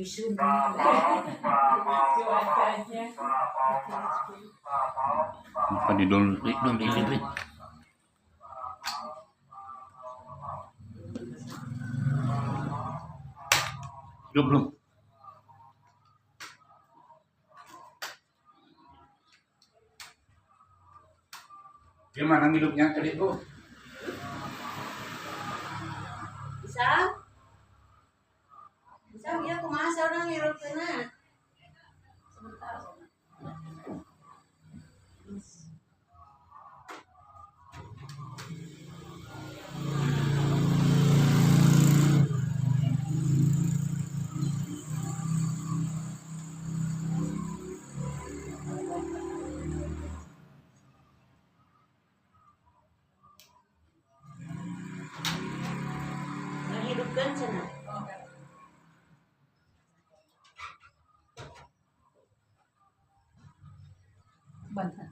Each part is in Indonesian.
bisu. Apa di download dong di sini? Belum. Gimana hidupnya tadi tuh? Bisa dia kumaha seorang hirup kena. Sebentar. Hidupkan cenah. Banten.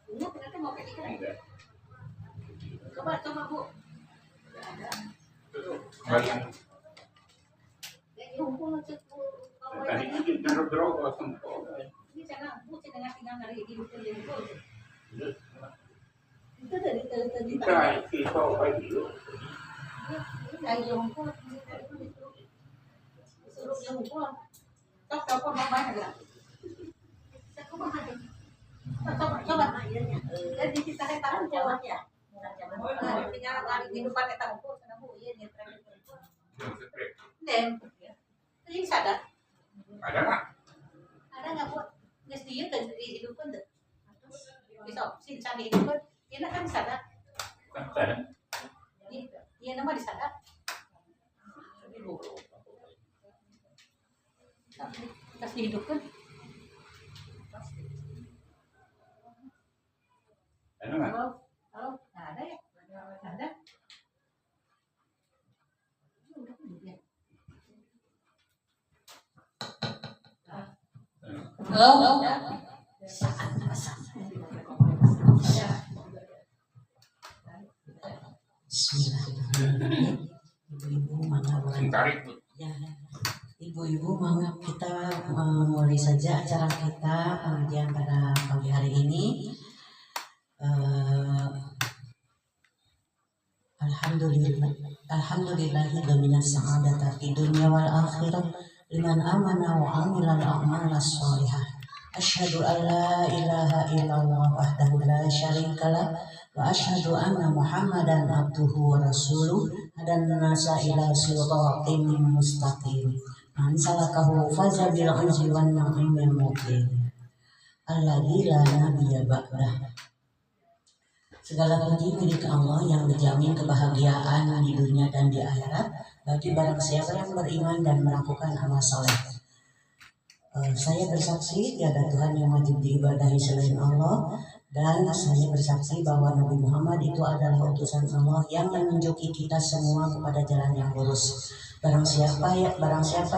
Ini ternyata mau kayak ikan. Coba Bu. Ada. Ya hukum cek Bu. Tadi kita ngobrol kosong. Ini cenah Bu cenah tinggal hari ini bukan jadi Bu. Itu dari tadi. Kita pagi dulu. Lagi jongkok, suruh jongkok, tak telepon mama ada. Coba, jadi kita tahu jawab ya. Tinggal lari di depan kita ukur, karena bu, iya dia terakhir ukur. Nem, ini sadar. Ada nggak? Ada nggak bu? Nggak dia kan dihidupkan deh. Besok sih cari hidupkan, dia kan sadar. Ada. Iya nama disadap. Kasih hidupkan. Ada nggak? Halo, nggak ada ya? Nggak ada. Halo. Bismillahirrahmanirrahim. Ibu-ibu mangga ya. Ibu-ibu mangga kita mulai saja acara kita pengajian pada pagi hari ini. Alhamdulillahilladzi sa'adata fid dunya wal akhirah liman amana wa amila al-a'mala shalihah. Asyhadu an la ilaha illallah wahdahu la syarikalah wa asyhadu anna Muhammadan abduhu wa rasuluh hadan nasa ila siratin mustaqim. Man salakahu faza bil izzi wan na'imil muqim. Alladzi la nabiyya ba'dah. Segala puji milik Allah yang menjamin kebahagiaan di dunia dan di akhirat bagi barang siapa yang beriman dan melakukan amal saleh. Saya bersaksi tiada Tuhan yang wajib diibadahi selain Allah, dan saya bersaksi bahwa Nabi Muhammad itu adalah utusan Allah yang menunjuki kita semua kepada jalan yang lurus. Barang siapa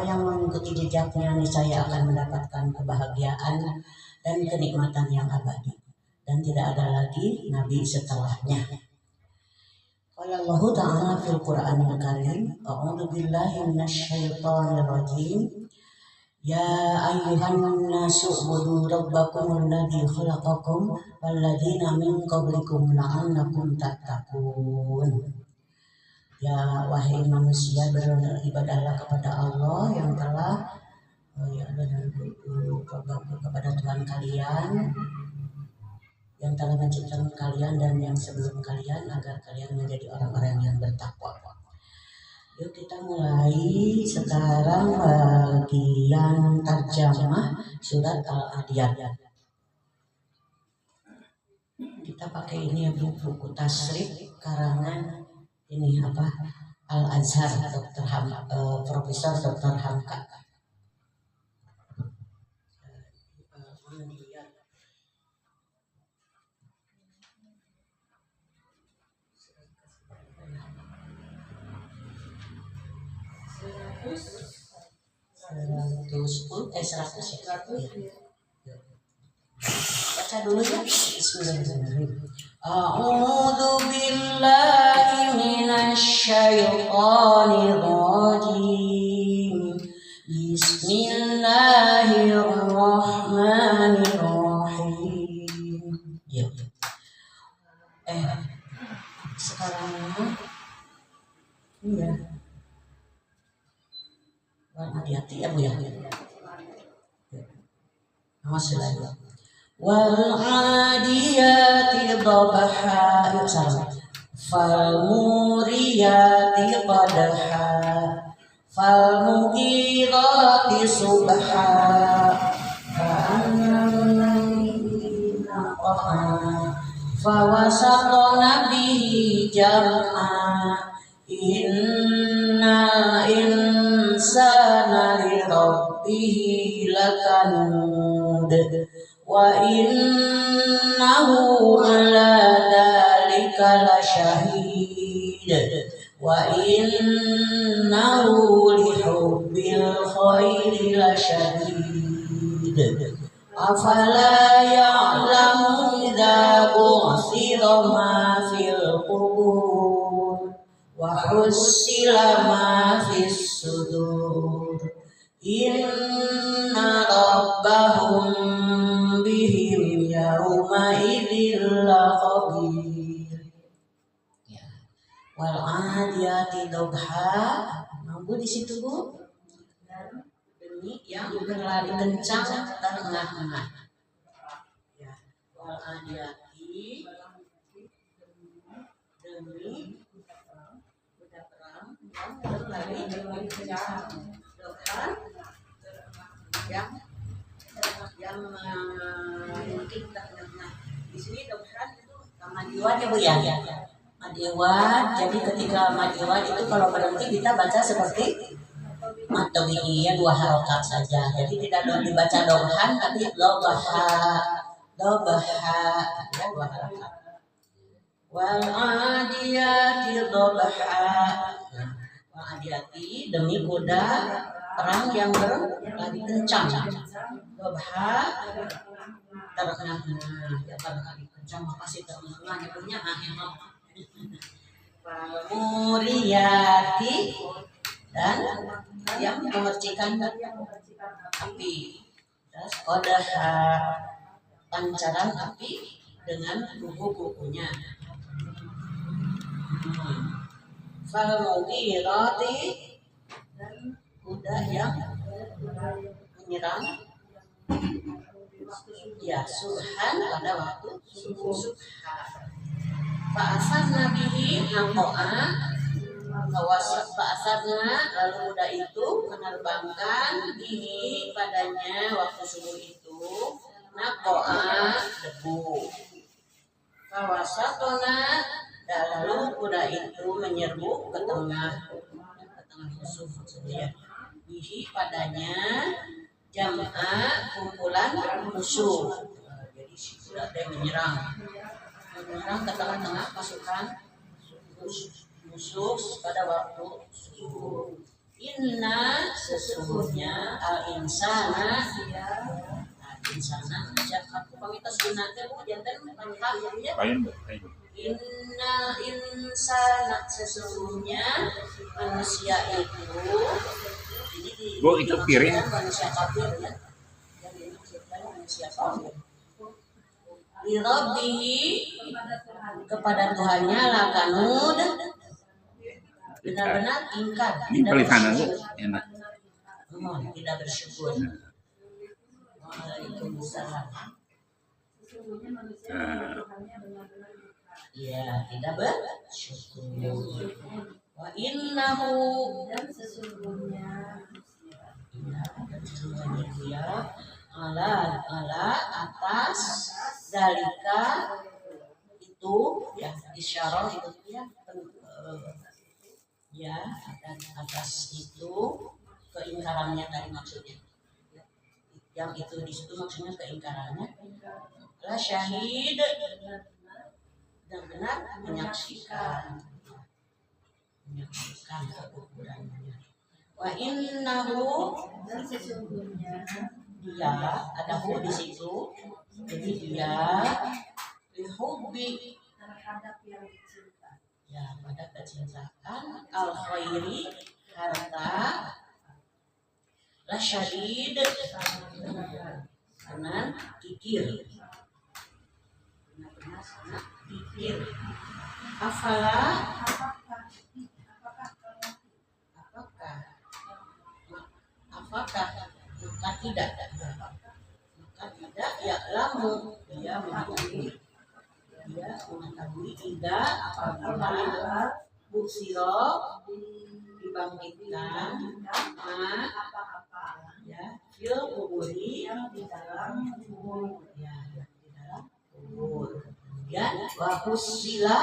yang mengikuti jejaknya niscaya akan mendapatkan kebahagiaan dan kenikmatan yang abadi, dan tidak ada lagi nabi setelahnya. Qala Allah Ta'ala fil Qur'anil Karim, a'udzu billahi minasyaitonir rajim. Ya ayyuhan nasu ubudu rabbakum alladzi khalaqakum walladzina min qablikum la'allakum tattaqun. Ya wahai manusia, beribadahlah kepada Allah yang telah kepada Tuhan kalian yang telah menciptakan kalian dan yang sebelum kalian agar kalian menjadi orang-orang yang bertakwa. Yuk kita mulai sekarang bagian terjemah surat Al-Adiyat. Kita pakai ini ya buku tasrif karangan ini Al-Azhar Profesor Dr. Hamka. Baca dulu ya. Bismillahirrahmanirrahim. A'udzu billahi minasyaitonir rajim. Bismillahirrahmanirrahim. Ya. Sekarang iya. Hati-hati ya Bu ya. Masih lagi. Wal adiyati dhabha. Yuk sama. Fal muriyati qadha. Fal mughirati subha. Fawasatna bihi jam'a. Innal insana li rabbihi lakanud. Wa innahu ala dzalika lasyahid. Wa innahu li hubbil khairi lasyadid. Afala ya'lamu idza bu'thira ma fil qubur wa hussila ma fis sudur. Inna rabbahum bihim yawma idzil khabir. Ya. Wal adiyati dhabha. Mampu di situ Bu? Demi yang berlari kencang tengah-tengah. Ya. Wal adiyati demi kuda perang yang berlari kencang. Yang mungkin tengah-tengah. Di sini dokteran itu madiwan ya Bu ya. Madiwan. Jadi ketika madiwan itu kalau berhenti kita baca seperti matobi'iyah 2 harokat saja. Jadi tidak dibaca dobhan tapi dobha ya 2 harokat. Wal adiyati dobha. Wal adiyati demi kuda perang yang berlari kencang. Dobha tengah-tengah ya berlari kencang pasti tengah-tengahnya punya muriyati dan yang memercikan api. Terus kodah pancaran api dengan kuku-kukunya. Fal mughirati dan kuda yang menyerang ya subhan pada waktu subhan. Fa'asarna bihi naqa'a. Fa'asarna lalu kuda itu menerbangkan bihi padanya waktu subuh itu naqa'a debu. Fawasatona dan lalu kuda itu menyerbu ke tengah musuh maksudnya. Bihi padanya jam'a kumpulan musuh. Jadi si kuda itu menyerang ke tengah-tengah pasukan musuh pada waktu subuh. Inna sesungguhnya al insana sejak aku pamitas gunanya Bu jantan lengkap ya. Inna insana sesungguhnya manusia itu ini Bu itu piring manusia kafir ya. Yang diciptakan manusia kafir. Lirabbihi kepada Tuhannya lakanud benar-benar ingkar tidak bersyukur. Waalaikumsalam. Ya tidak bersyukur. Wa innahu dan sesungguhnya dia ala atas dalika itu ya isyarah itu ya atas itu keingkarannya tadi maksudnya yang itu di situ maksudnya keingkarannya la syahid dan benar menyaksikan kekufurannya. Wa innahu dan sesungguhnya dia ada hu di situ, jadi dia lihubbi terhadap yang dicinta. ya pada kecintaan al khairi harta la syadid karena kikir benar-benar sangat kikir. Afala apakah maka tidak ya lamu dia mengetahui tidak apabila busiro dibangkitkan ya fil kuburi di dalam kubur. ya di dalam kubur. Kemudian wahusila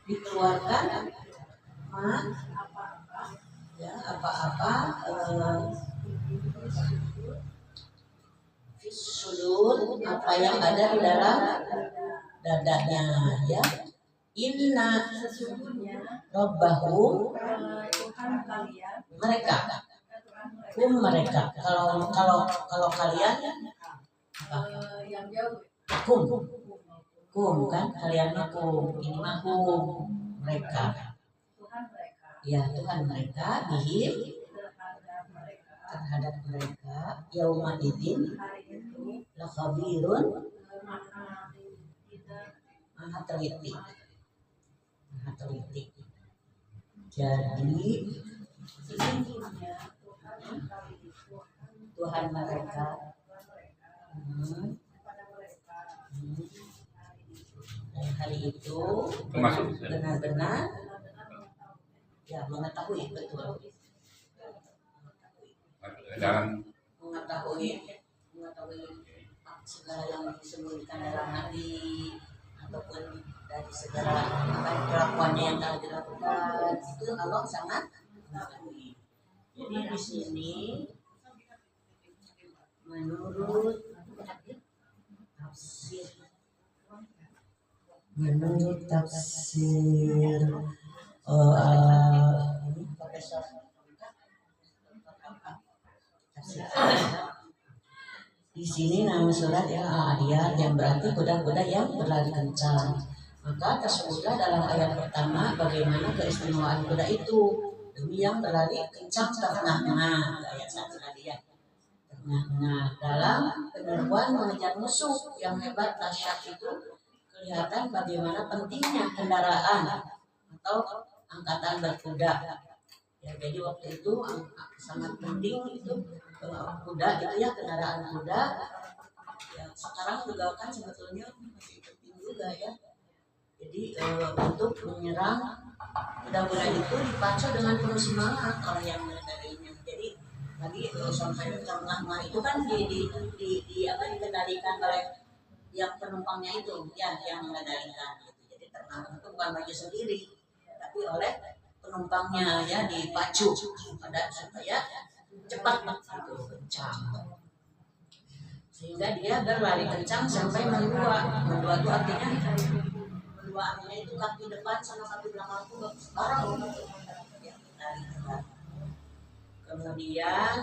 dikeluarkan ya apa-apa sudur apa yang ada di dalam dadanya ya. Inna Sesungguhnya robbahum Tuhan kalian mereka mereka kalau kalian yang jauh kum kan kalian kum ini mah kum mereka Tuhan mereka ya Tuhan mereka bihim terhadap mereka terhadap mereka yauma idzin hari itu lakhabirun maha tidak maha teliti jadi sesungguhnya Tuhan mereka kepada mereka dan hari itu Termasuk benar-benar ya mengetahui betul dalam mengetahui segala yang disembunyikan dalam hati ataupun dari segala kelakuannya yang telah dilakukan itu Allah sangat mengetahui. Jadi di sini menurut tafsir ini Profesor di sini nama surat yang Adiyat yang berarti kuda-kuda yang berlari kencang. Maka tersebutlah dalam ayat pertama bagaimana keistimewaan kuda itu demi yang berlari kencang tengah-tengah ayat 1 Adiyat tengah-tengah dalam peneruan mengejar musuh yang hebat dahsyat itu kelihatan bagaimana pentingnya kendaraan atau angkatan berkuda. Ya, jadi waktu itu sangat penting itu kuda itu ya kendaraan kuda. Ya, sekarang juga kan sebetulnya masih penting juga ya. Jadi untuk menyerang kuda-kuda itu dipacu dengan penuh semangat oleh yang mengendalinya. Jadi tadi sampai tengah itu kan dikendalikan oleh yang penumpangnya itu ya yang mengendalikan gitu. Jadi tengah itu bukan maju sendiri tapi oleh penumpangnya ya dipacu pada supaya cepat gitu kencang sehingga dia berlari kencang sampai mendua itu artinya itu kaki depan sama kaki belakang itu bareng ya, kemudian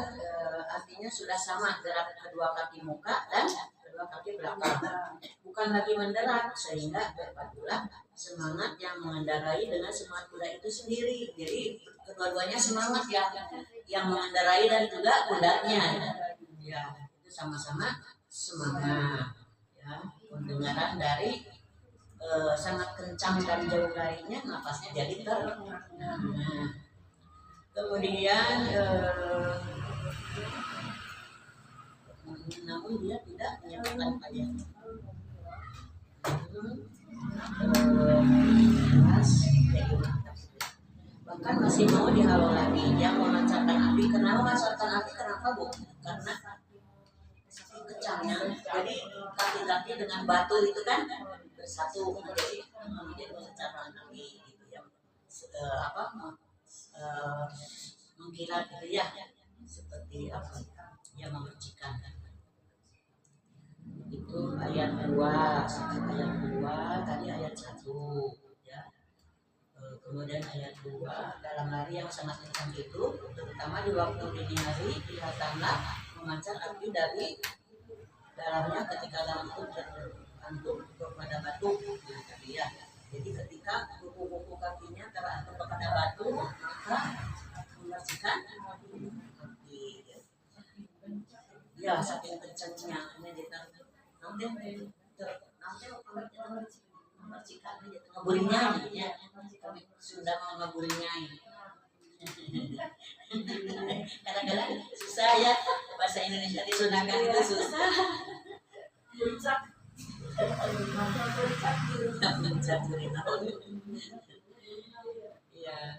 artinya sudah sama gerak kedua kaki muka dan kedua kaki belakang bukan lagi menderat sehingga berpadulah semangat yang mengendarai dengan semangat kuda itu sendiri. Jadi kedua-duanya semangat yang mengendarai dan juga kudanya ya itu sama-sama semangat ya. Pendengaran dari sangat kencang dan jauh larinya napasnya jadi kemudian namun dia tidak menyebutkan ayat bahkan masih mau dihalau lagi yang memancarkan api. Kenapa memancarkan api? Kenapa Bu? Karena kecangnya jadi kaki-kaki dengan batu itu kan bersatu jadi memancarkan api gitu ya mengkilat gitu ya seperti apa yang memercikan. Itu ayat 2 tadi ayat 1 ya. Kemudian ayat 2, dalam hari yang sangat kencang itu, terutama di waktu dini hari, kelihatanlah memancar api dari dalamnya ketika dalam itu tergantung kepada batu. Nah, tadi ya. Jadi ketika kuku-kuku kakinya terantuk kepada batu, maka membersihkan api. Ya, saking kencangnya ini ditaruh. Nanti membersihkan ngeburinya ya. Kami sudah mau ngeburinya. Kadang-kadang susah ya bahasa Indonesia disunahkan itu susah. Ya,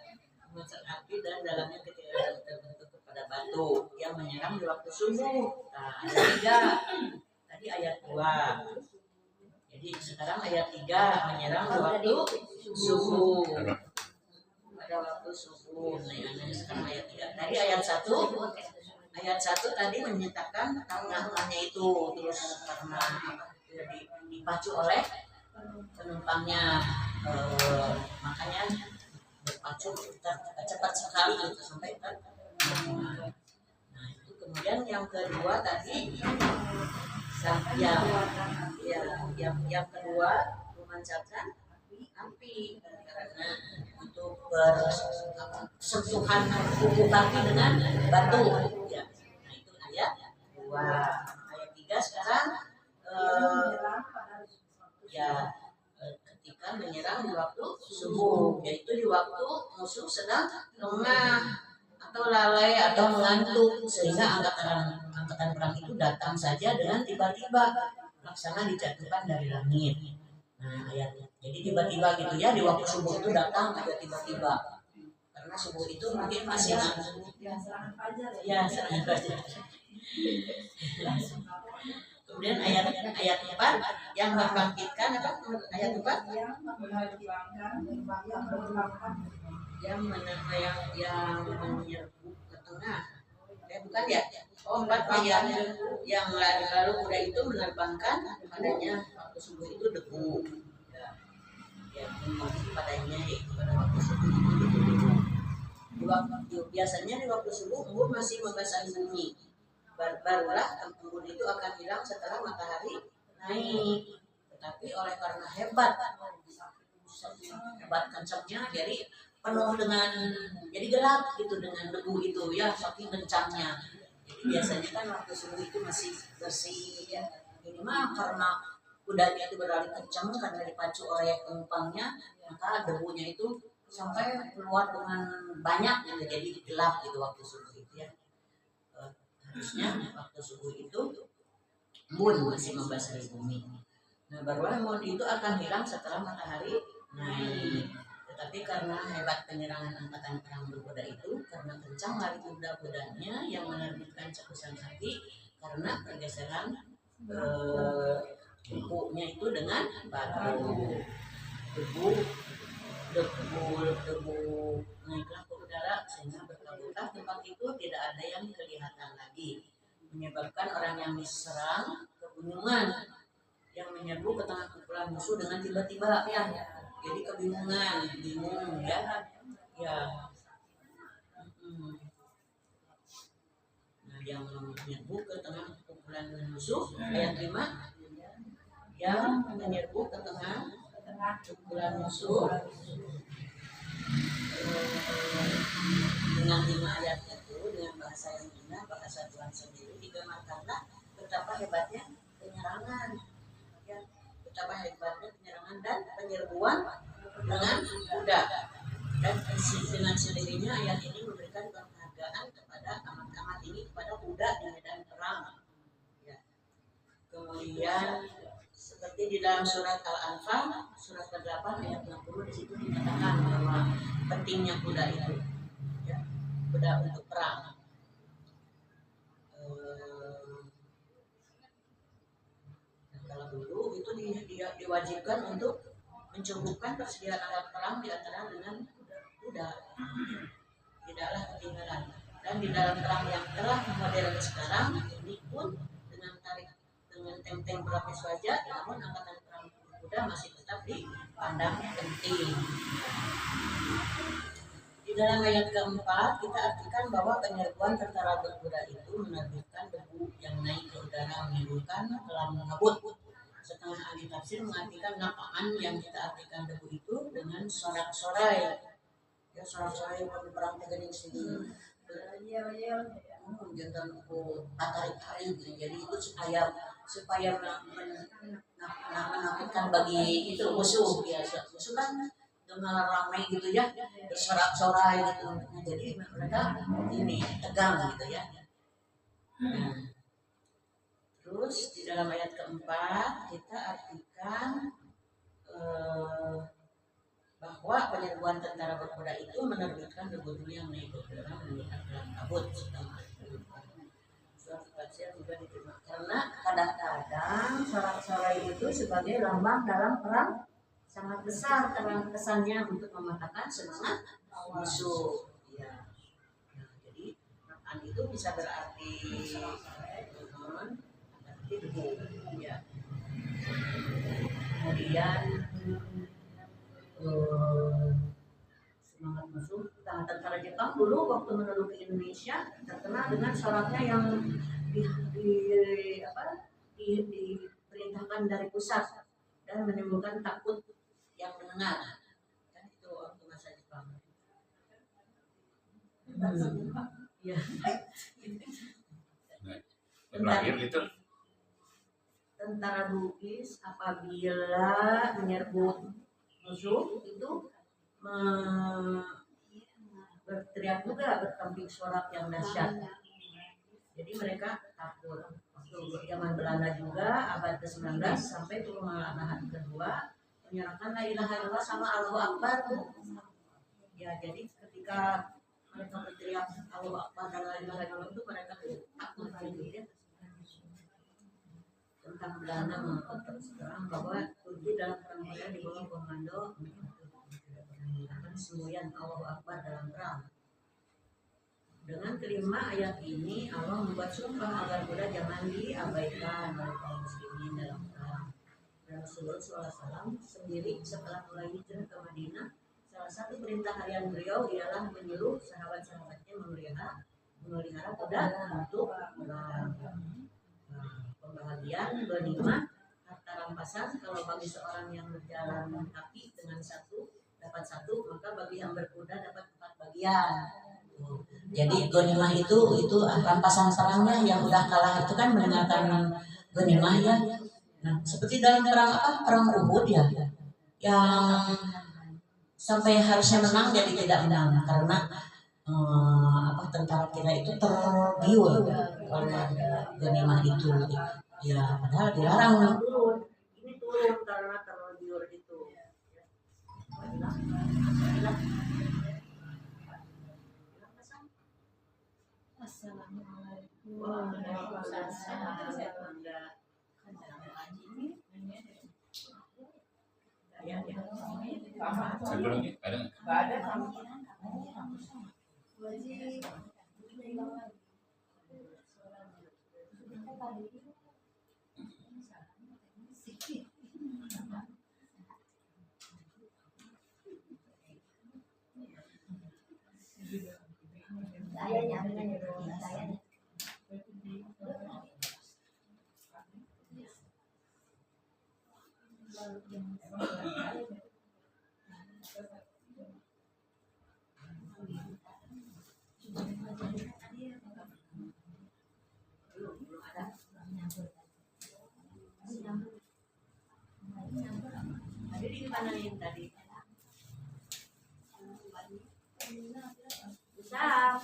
memancar api dan dalamnya ketika terbentuk kepada batu yang menyerang di waktu subuh. Nah, ada 3. Tadi ayat 2. Jadi sekarang ayat 3 menyerang di waktu subuh. Pada waktu subuh. Nah, sekarang ayat 3. Tadi ayat 1 tadi menyatakan tengah-tengahnya itu terus karena dipacu oleh penumpangnya, makanya berpacu cepat sekali gitu sampai nah itu. Kemudian yang kedua tadi yang kedua memancarkan api karena untuk bersentuhan kuku kaki dengan batu ya. Nah itu ayat 2. Ayat 3 sekarang ketika menyerang di waktu subuh, yaitu di waktu musuh sedang lengah atau lalai atau mengantuk, sehingga angkatan perang itu datang saja dengan tiba-tiba laksana dijatuhkan dari langit. Nah ayatnya jadi tiba-tiba gitu ya, di waktu subuh itu datang aja tiba-tiba, karena subuh itu mungkin masih ya serang fajar. Kemudian ayat 4 yang membangkitkan apa? Ayat 4 yang menyerbu ke tengah. Bukan ya? Oh 4 yang lalu kuda itu menerbangkan padanya waktu subuh itu debu. Ya, padanya pada waktu subuh itu debu. Biasanya di waktu subuh embun masih membasahi bumi. Barulah embun itu akan hilang setelah matahari naik. Tetapi oleh karena hebat kencangnya, jadi penuh dengan jadi gelap gitu dengan debu itu ya, saking kencangnya. Jadi biasanya kan waktu subuh itu masih bersih ya. Ini mah karena kudanya itu berlari kencang karena dipacu oleh penumpangnya, maka debunya itu sampai keluar dengan banyak gitu, jadi gelap gitu waktu subuh itu ya. Harusnya waktu subuh itu embun masih membasahi bumi. Nah barulah embun itu akan hilang setelah matahari naik. Tetapi karena hebat penyerangan angkatan perang berkuda itu, karena kencang lari kuda-kudanya yang menerbitkan cekusan api, karena pergeseran kukunya itu dengan batu, debu naiklah ke udara sehingga berkabutlah tempat itu, tidak ada yang kelihatan lagi, menyebabkan orang yang diserang kebingungan, yang menyerbu ke tengah kumpulan musuh dengan tiba-tiba ya. Jadi bingung ya. Nah, yang menyerbu ke tengah kumpulan musuh ayat 5, yang menyerbu ke tengah kumpulan musuh dengan 5 ayat itu dengan bahasa yang indah, bahasa Tuhan sendiri, digambarkanlah betapa hebatnya penyerangan ya, betapa hebatnya penyerangan dan penyerbuan dengan kuda. Dan dengan sendirinya ayat ini memberikan penghargaan kepada amat-amat ini kepada kuda di medan perang ya. Kemudian seperti di dalam surat Al-Anfal surat ke-8 ayat 60, di situ dikatakan bahwa pentingnya kuda itu ya, kuda untuk perang. Kalau dulu itu diwajibkan untuk mencukupkan persediaan alat perang di antara dengan kuda, tidaklah ketinggalan. Dan di dalam perang yang telah modern sekarang ini pun dengan tank-tank berlapis baja, namun angkatan perang kuda masih tetap dipandang penting. Di dalam ayat keempat kita artikan bahwa penyerbuan tentara berkuda itu menerbitkan debu yang naik ke udara menimbulkan kelam kabut. Setengah ahli tafsir mengartikan napaan yang kita artikan debu itu dengan sorak-sorai. Ya sorak-sorai perang tegening sini. Jangan tarik-tarik. Jadi itu supaya menakutkan bagi itu musuh biasa. Musuh kan dengan ramai gitu ya, bersorak-sorai gitu. Nah, jadi mereka ini tegang gitu ya. Nah, terus di dalam ayat keempat kita artikan bahwa penyerbuan tentara berkuda itu menerbitkan debu yang naik ke udara menimbulkan kelam kabut. Suatu tafsir juga diterima karena kadang-kadang sorak-sorai itu sebagai lambang dalam perang sangat besar karena kesannya untuk mematahkan semangat musuh. Ya. Nah, jadi napan itu bisa berarti debu. Ya. Kemudian semangat musuh. Tentara Jepang dulu waktu menduduki Indonesia terkenal dengan soraknya yang diperintahkan dari pusat dan menimbulkan takut yang mendengar. Kan itu waktu masa Jepang. Ya. Terakhir itu Tentara Bugis apabila menyerbu musuh itu berteriak juga, berkambing sorak yang dahsyat. Jadi mereka takut. Waktu zaman Belanda juga abad ke-19 sampai pemerintahan kedua menyerahkan la ilaha illallah sama Allahu Akbar. Ya, jadi ketika mereka berteriak Allahu Akbar dan la ilaha illallah itu mereka takut gitu ya. Tentang Belanda terus terang bahwa Turki dalam perang Korea di bawah komando akan semboyan Allahu Akbar dalam perang. Dengan kelima ayat ini Allah membuat sumpah agar kuda jangan diabaikan oleh kaum muslimin dalam perang. Dan Rasulullah SAW sendiri setelah mulai hijrah ke Madinah, salah satu perintah harian beliau ialah menyuruh sahabat-sahabatnya memelihara kuda untuk perang. Pembahagian ghanimah harta rampasan kalau bagi seorang yang berjalan kaki dengan dapat satu, maka bagi yang berkuda dapat 4 bagian. Jadi ghanimah itu rampasan perangnya yang udah kalah itu kan mendengarkan ghanimah ya. Nah, seperti dalam perang Uhud ya, yang sampai harusnya menang jadi tidak menang karena tentara kita itu tergiur oleh ghanimah itu. Ya, padahal dilarang turun. Ini turun karena tergiur itu. Assalamualaikum warahmatullahi Ada di mana yang tadi? Bisa.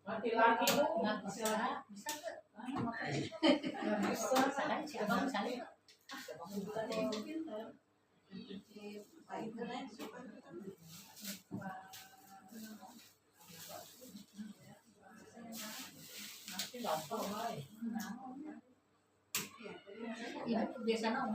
Laki-laki nggak bisa. Bisa nggak? Bisa. Siapa misalnya? Iya, biasanya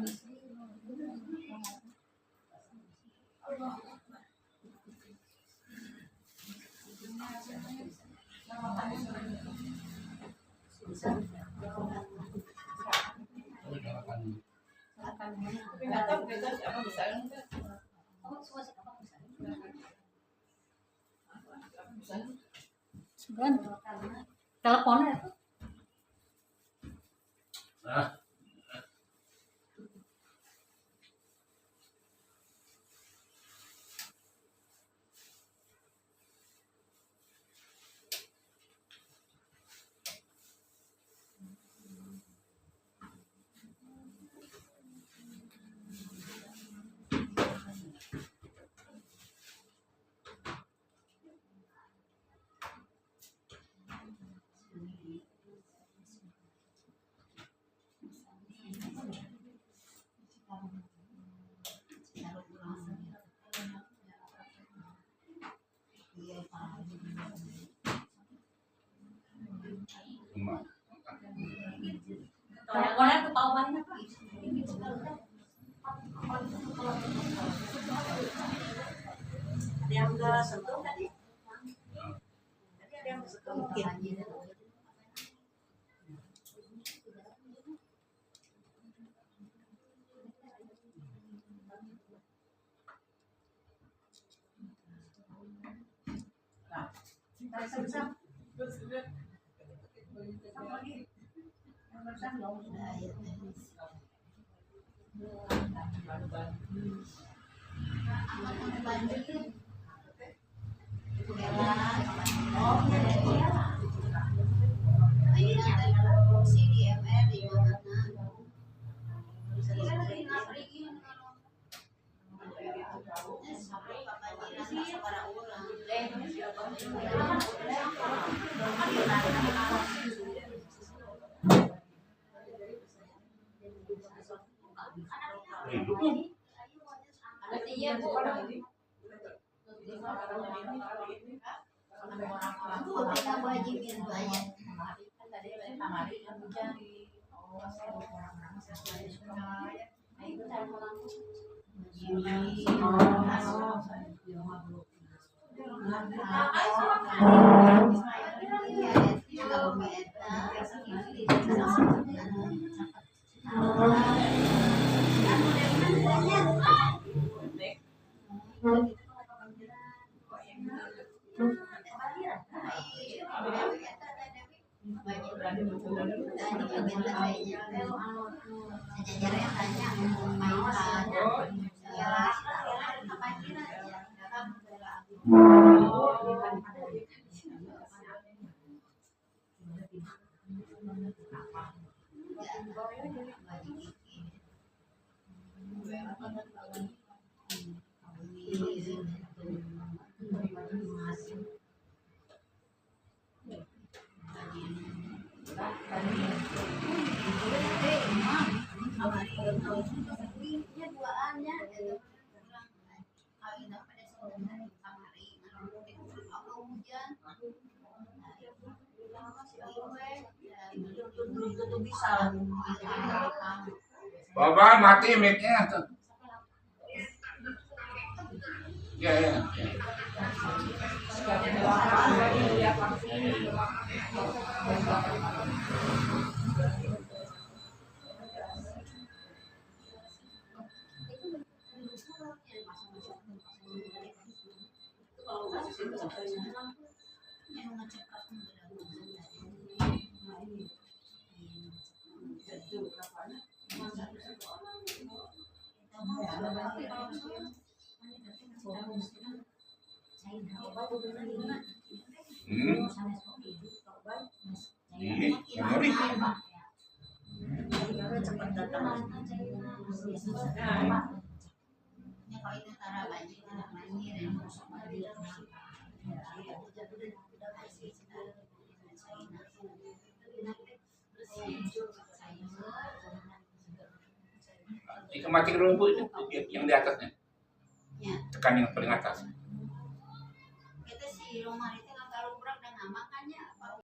Tapi nggak tahu kita siapa bisa enggak. Kamu semua sih apa bisa? Sebulan. Teleponnya itu. Nah, cuma Teleponnya tuh tahu banyak. Ada yang udah sentuh tadi? Tadi ada yang sentuh mungkin. hidup. Iya, Bu. Bapak mati mic-nya tuh. Ya, ya. Itu mati dulu Bu, itu yang di atasnya. Ya. Tekan yang paling atas. Kita si rumah itu nggak terlalu berat dan aman kan.